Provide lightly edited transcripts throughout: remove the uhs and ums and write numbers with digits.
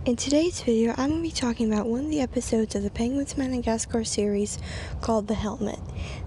In today's video, I'm going to be talking about one of the episodes of the Penguins Madagascar series called The Helmet.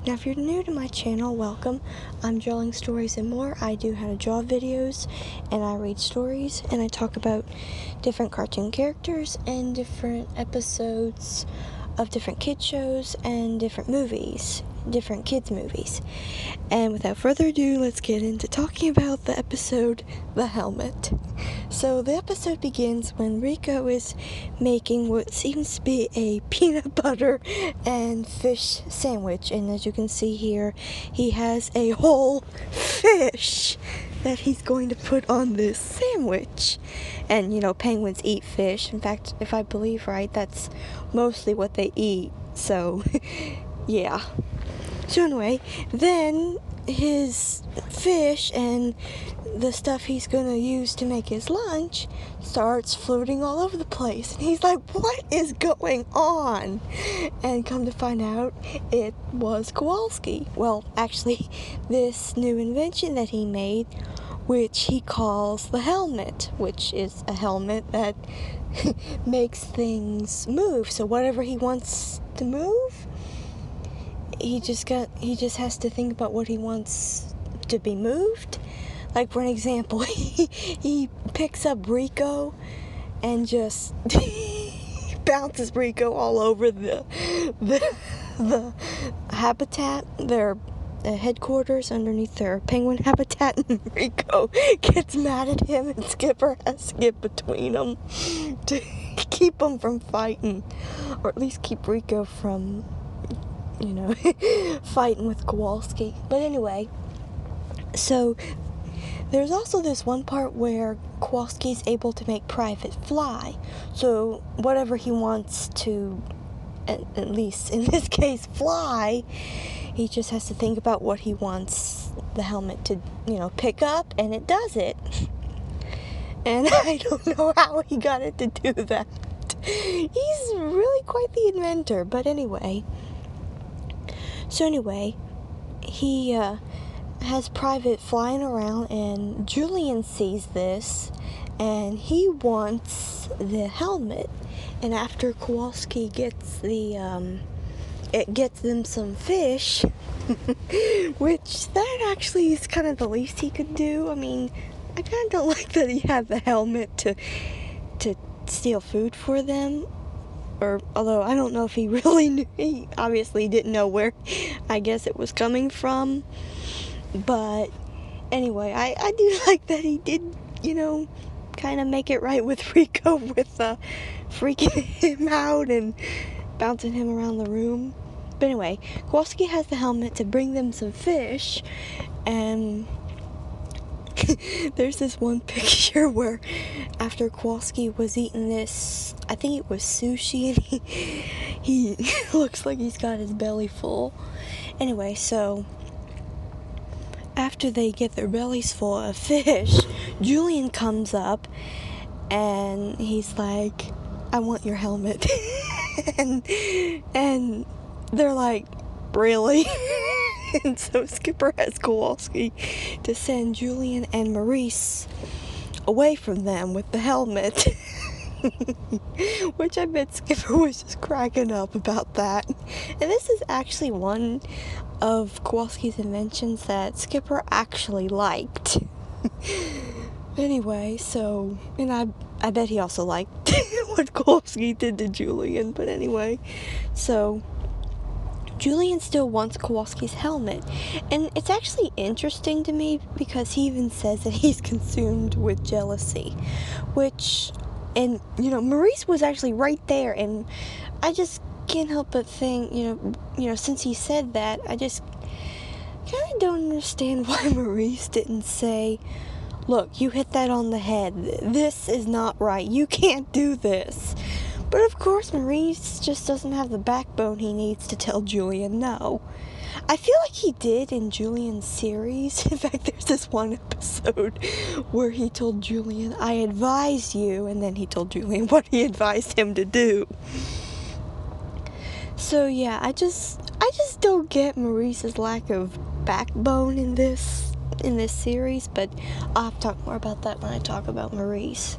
Now, if you're new to my channel, welcome. I'm drawing stories and more. I do how to draw videos, and I read stories, and I talk about different cartoon characters and different episodes of different kid shows and different movies, different kids movies. And without further ado, let's get into talking about the episode, The Helmet. So the episode begins when Rico is making what seems to be a peanut butter and fish sandwich. And as you can see here, he has a whole fish that he's going to put on this sandwich. And, you know, penguins eat fish. In fact, if I believe right, that's mostly what they eat. So, yeah. So anyway, then his fish and the stuff he's gonna use to make his lunch starts floating all over the place. And he's like, what is going on? And come to find out, it was Kowalski. Well, actually, this new invention that he made, which he calls the helmet, which is a helmet that makes things move. So whatever he wants to move, he just has to think about what he wants to be moved. Like, for an example, he picks up Rico and just bounces Rico all over the habitat, their headquarters underneath their penguin habitat, and Rico gets mad at him, and Skipper has to get between them to keep them from fighting, or at least keep Rico from, you know, fighting with Kowalski. But anyway, so there's also this one part where Kowalski's able to make Private fly. So whatever he wants to, at least in this case, fly, he just has to think about what he wants the helmet to, you know, pick up, and it does it. And I don't know how he got it to do that. He's really quite the inventor. But anyway, he has Private flying around, and Julien sees this, and he wants the helmet. And after Kowalski gets gets them some fish, which that actually is kind of the least he could do. I mean, I kind of don't like that he had the helmet to steal food for them. Or, although I don't know if he really knew, he obviously didn't know where, I guess, it was coming from. But anyway, I do like that he did, you know, kind of make it right with Rico with freaking him out and bouncing him around the room. But anyway, Kowalski has the helmet to bring them some fish, and there's this one picture where after Kowalski was eating this, I think it was sushi, and he looks like he's got his belly full. Anyway, so after they get their bellies full of fish, Julien comes up and he's like, I want your helmet. and they're like, really? And so Skipper has Kowalski to send Julien and Maurice away from them with the helmet. Which I bet Skipper was just cracking up about that. And this is actually one of Kowalski's inventions that Skipper actually liked. Anyway, so, and I bet he also liked what Kowalski did to Julien. But anyway, so Julien still wants Kowalski's helmet, and it's actually interesting to me because he even says that he's consumed with jealousy, which, and, you know, Maurice was actually right there, and I just can't help but think, you know, since he said that, I just kind of don't understand why Maurice didn't say, look, you hit that on the head, this is not right, you can't do this. But of course, Maurice just doesn't have the backbone he needs to tell Julien no. I feel like he did in Julien's series. In fact, there's this one episode where he told Julien, I advise you, and then he told Julien what he advised him to do. So yeah, I just don't get Maurice's lack of backbone in this series, but I'll have to talk more about that when I talk about Maurice.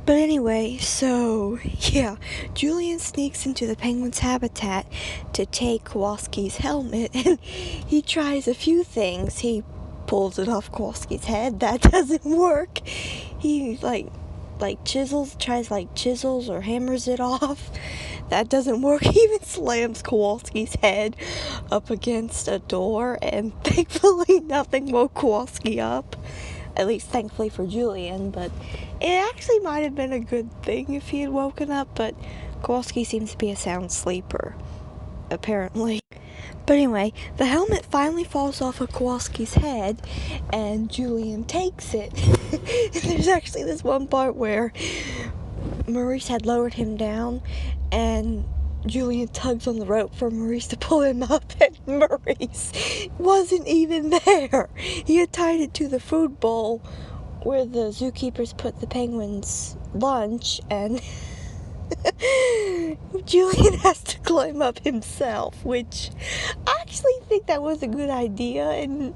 But anyway, so, yeah, Julien sneaks into the penguin's habitat to take Kowalski's helmet, and he tries a few things. He pulls it off Kowalski's head. That doesn't work. He, chisels or hammers it off. That doesn't work. He even slams Kowalski's head up against a door, and thankfully nothing woke Kowalski up. At least thankfully for Julien, but it actually might have been a good thing if he had woken up, but Kowalski seems to be a sound sleeper, apparently. But anyway, the helmet finally falls off of Kowalski's head, and Julien takes it. There's actually this one part where Maurice had lowered him down, and Julien tugs on the rope for Maurice to pull him up, and Maurice wasn't even there. He had tied it to the food bowl where the zookeepers put the penguins' lunch, and Julien has to climb up himself, which I actually think that was a good idea, and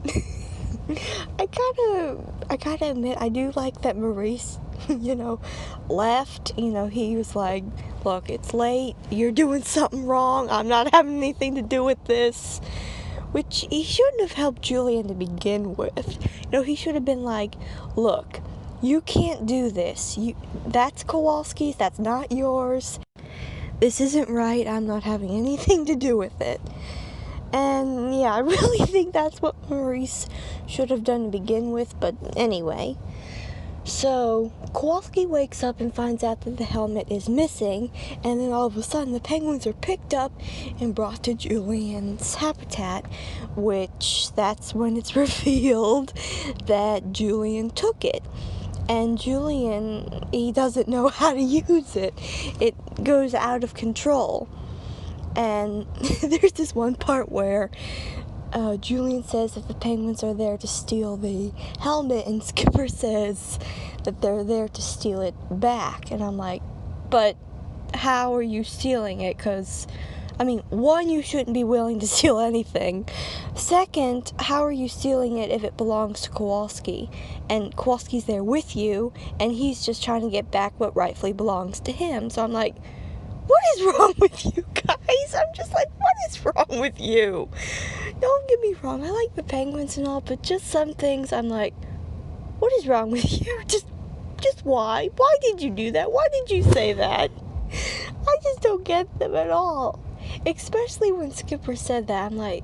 I gotta admit, I do like that Maurice, left. He was like, look, it's late, you're doing something wrong, I'm not having anything to do with this. Which he shouldn't have helped Julien to begin with. He should have been like, look, you can't do this. That's Kowalski's, that's not yours. This isn't right, I'm not having anything to do with it. And yeah, I really think that's what Maurice should have done to begin with, but anyway. So, Kowalski wakes up and finds out that the helmet is missing, and then all of a sudden the penguins are picked up and brought to Julien's habitat, which that's when it's revealed that Julien took it. And Julien, he doesn't know how to use it. It goes out of control. And there's this one part where Julien says that the penguins are there to steal the helmet, and Skipper says that they're there to steal it back. And I'm like, but how are you stealing it? Because, one, you shouldn't be willing to steal anything. Second, how are you stealing it if it belongs to Kowalski? And Kowalski's there with you, and he's just trying to get back what rightfully belongs to him. So I'm like, what is wrong with you guys? I'm just like, what is wrong with you? Don't get me wrong, I like the penguins and all, but just some things I'm like, what is wrong with you? Just why? Why did you do that? Why did you say that? I just don't get them at all. Especially when Skipper said that, I'm like,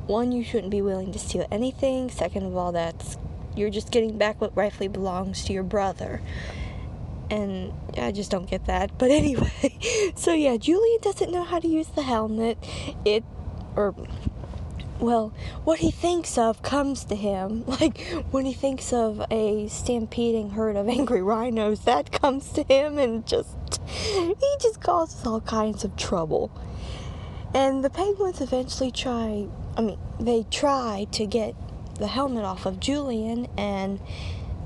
one, you shouldn't be willing to steal anything. Second of all, you're just getting back what rightfully belongs to your brother. And I just don't get that. But anyway, so yeah, Julien doesn't know how to use the helmet. What he thinks of comes to him. Like, when he thinks of a stampeding herd of angry rhinos, that comes to him, and he just causes all kinds of trouble. And the penguins eventually try to get the helmet off of Julien, and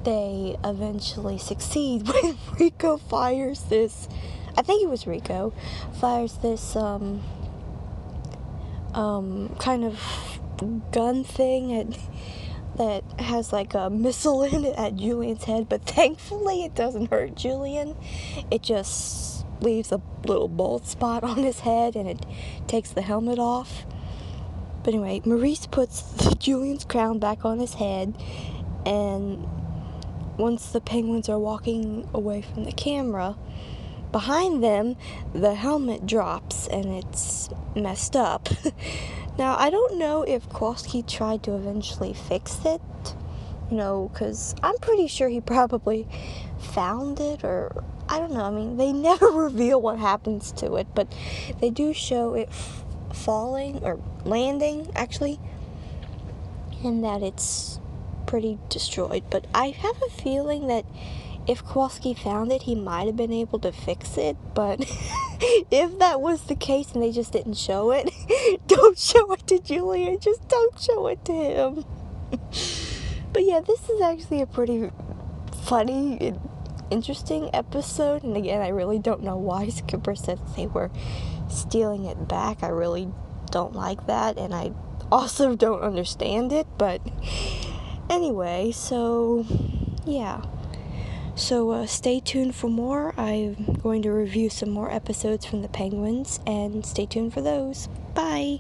they eventually succeed when Rico fires this, I think it was Rico, fires this, kind of gun thing that has like a missile in it at Julien's head, but thankfully it doesn't hurt Julien. It just leaves a little bald spot on his head, and it takes the helmet off. But anyway, Maurice puts Julien's crown back on his head, and once the penguins are walking away from the camera, behind them, the helmet drops, and it's messed up. Now, I don't know if Kowalski tried to eventually fix it, because I'm pretty sure he probably found it, or I don't know. They never reveal what happens to it, but they do show it falling, or landing, actually, and that it's pretty destroyed. But I have a feeling that if Kowalski found it, he might have been able to fix it, but if that was the case and they just didn't show it, don't show it to Julien, just don't show it to him. But yeah, this is actually a pretty funny and interesting episode, and again, I really don't know why Skipper said they were stealing it back. I really don't like that, and I also don't understand it, but anyway, so yeah. So stay tuned for more. I'm going to review some more episodes from the penguins, and stay tuned for those. Bye!